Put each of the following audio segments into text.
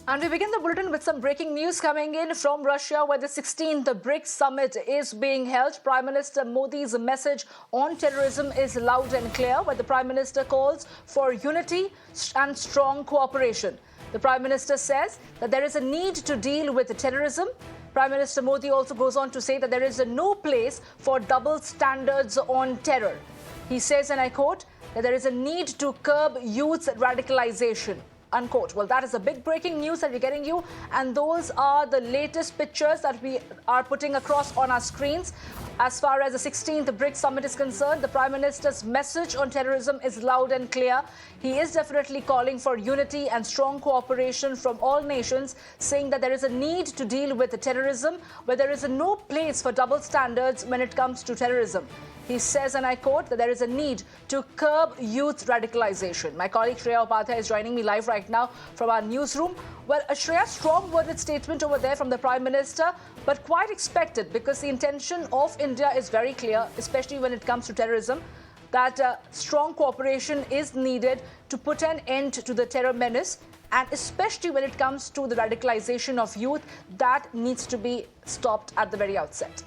And we begin the bulletin with some breaking news coming in from Russia, where the 16th BRICS Summit is being held. Prime Minister Modi's message on terrorism is loud and clear, where the Prime Minister calls for unity and strong cooperation. The Prime Minister says that there is a need to deal with terrorism. Prime Minister Modi also goes on to say that there is no place for double standards on terror. He says, and I quote, that there is a need to curb youth radicalization. Unquote. Well, that is the big breaking news that we're getting you, and those are the latest pictures that we are putting across on our screens. As far as the 16th BRICS Summit is concerned, the Prime Minister's message on terrorism is loud and clear. He is definitely calling for unity and strong cooperation from all nations, saying that there is a need to deal with the terrorism, where there is no place for double standards when it comes to terrorism. He says, and I quote, that there is a need to curb youth radicalization. My colleague Shreya Upadhyay is joining me live right now from our newsroom. Well, Shreya, strong-worded statement over there from the Prime Minister, but quite expected, because the intention of India is very clear, especially when it comes to terrorism, that strong cooperation is needed to put an end to the terror menace, and especially when it comes to the radicalization of youth, that needs to be stopped at the very outset.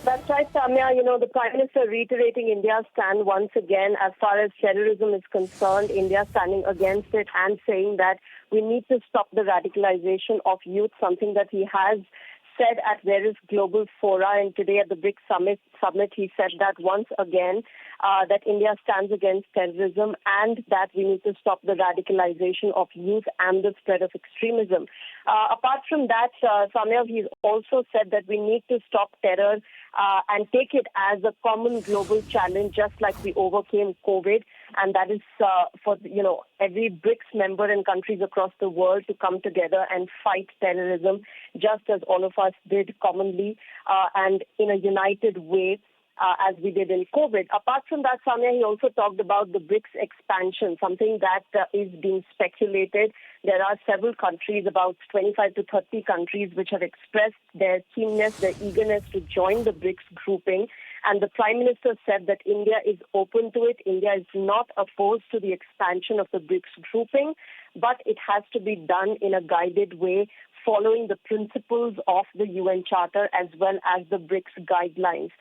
That's right, Samya. The Prime Minister reiterating India's stand once again as far as terrorism is concerned, India standing against it and saying that we need to stop the radicalization of youth, something that he has said at various global fora, and today at the BRICS Summit he said that once again, that India stands against terrorism and that we need to stop the radicalization of youth and the spread of extremism. Apart from that, Samya, he's also said that we need to stop terror and take it as a common global challenge, just like we overcame COVID. And that is for every BRICS member and countries across the world to come together and fight terrorism, just as all of us did commonly and in a united way. As we did in COVID. Apart from that, Samya, he also talked about the BRICS expansion, something that is being speculated. There are several countries, about 25 to 30 countries, which have expressed their keenness, their eagerness to join the BRICS grouping. And the Prime Minister said that India is open to it. India is not opposed to the expansion of the BRICS grouping, but it has to be done in a guided way, following the principles of the UN Charter as well as the BRICS guidelines.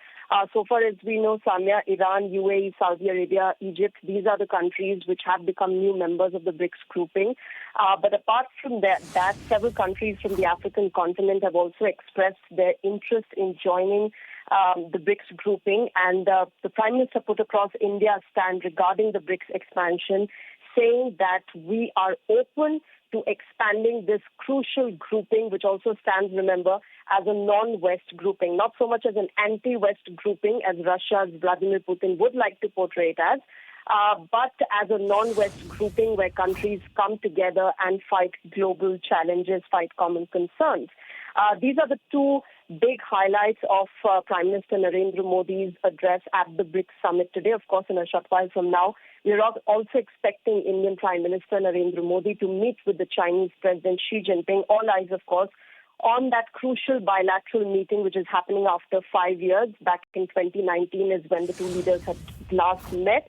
So far as we know, Samya, Iran, UAE, Saudi Arabia, Egypt, these are the countries which have become new members of the BRICS grouping. But apart from that, several countries from the African continent have also expressed their interest in joining the BRICS grouping. And the Prime Minister put across India's stand regarding the BRICS expansion, saying that we are open to expanding this crucial grouping, which also stands, remember, as a non-West grouping, not so much as an anti-West grouping as Russia's Vladimir Putin would like to portray it as, but as a non-West grouping where countries come together and fight global challenges, fight common concerns. These are the two big highlights of Prime Minister Narendra Modi's address at the BRICS Summit today. Of course, in a short while from now, we're also expecting Indian Prime Minister Narendra Modi to meet with the Chinese President Xi Jinping. All eyes, of course, on that crucial bilateral meeting, which is happening after 5 years. Back in 2019 is when the two leaders had last met.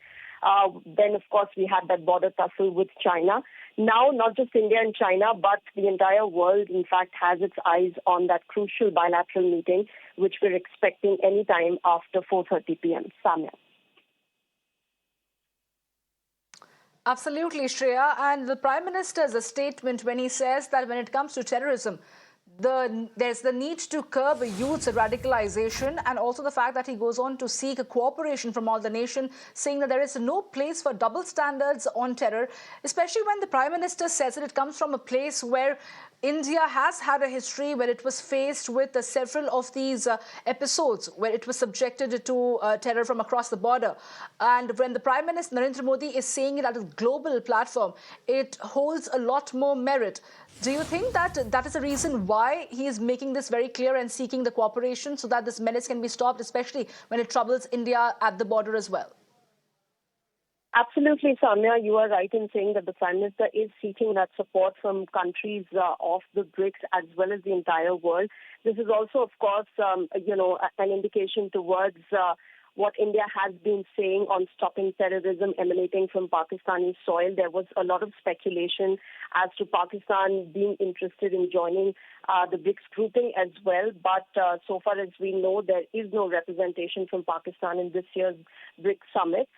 Then, of course, we had that border tussle with China. Now, not just India and China, but the entire world, in fact, has its eyes on that crucial bilateral meeting, which we're expecting anytime after 4:30 p.m. Samya. Absolutely, Shreya. And the Prime Minister's statement when he says that when it comes to terrorism, there's the need to curb youth radicalization, and also the fact that he goes on to seek cooperation from all the nation, saying that there is no place for double standards on terror, especially when the Prime Minister says that it comes from a place where India has had a history where it was faced with several of these episodes where it was subjected to terror from across the border. And when the Prime Minister Narendra Modi is saying it at a global platform, it holds a lot more merit. Do you think that that is the reason why he is making this very clear and seeking the cooperation so that this menace can be stopped, especially when it troubles India at the border as well? Absolutely, Samya. You are right in saying that the Prime Minister is seeking that support from countries of the BRICS as well as the entire world. This is also, of course, an indication towards what India has been saying on stopping terrorism emanating from Pakistani soil. There was a lot of speculation as to Pakistan being interested in joining the BRICS grouping as well. But so far as we know, there is no representation from Pakistan in this year's BRICS Summit.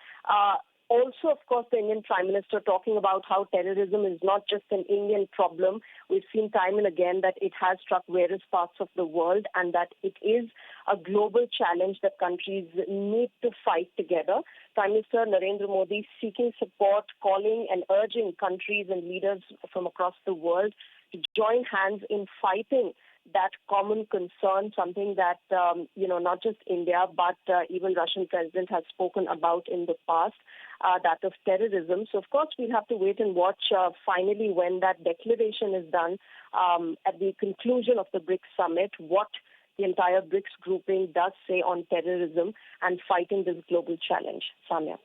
Also, of course, the Indian Prime Minister talking about how terrorism is not just an Indian problem. We've seen time and again that it has struck various parts of the world and that it is a global challenge that countries need to fight together. Prime Minister Narendra Modi seeking support, calling and urging countries and leaders from across the world to join hands in fighting that common concern, something that, not just India, but even Russian president has spoken about in the past, that of terrorism. So, of course, we'll have to wait and watch finally when that declaration is done at the conclusion of the BRICS Summit, what the entire BRICS grouping does say on terrorism and fighting this global challenge. Samya.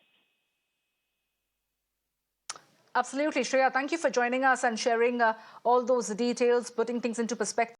Absolutely, Shreya. Thank you for joining us and sharing all those details, putting things into perspective.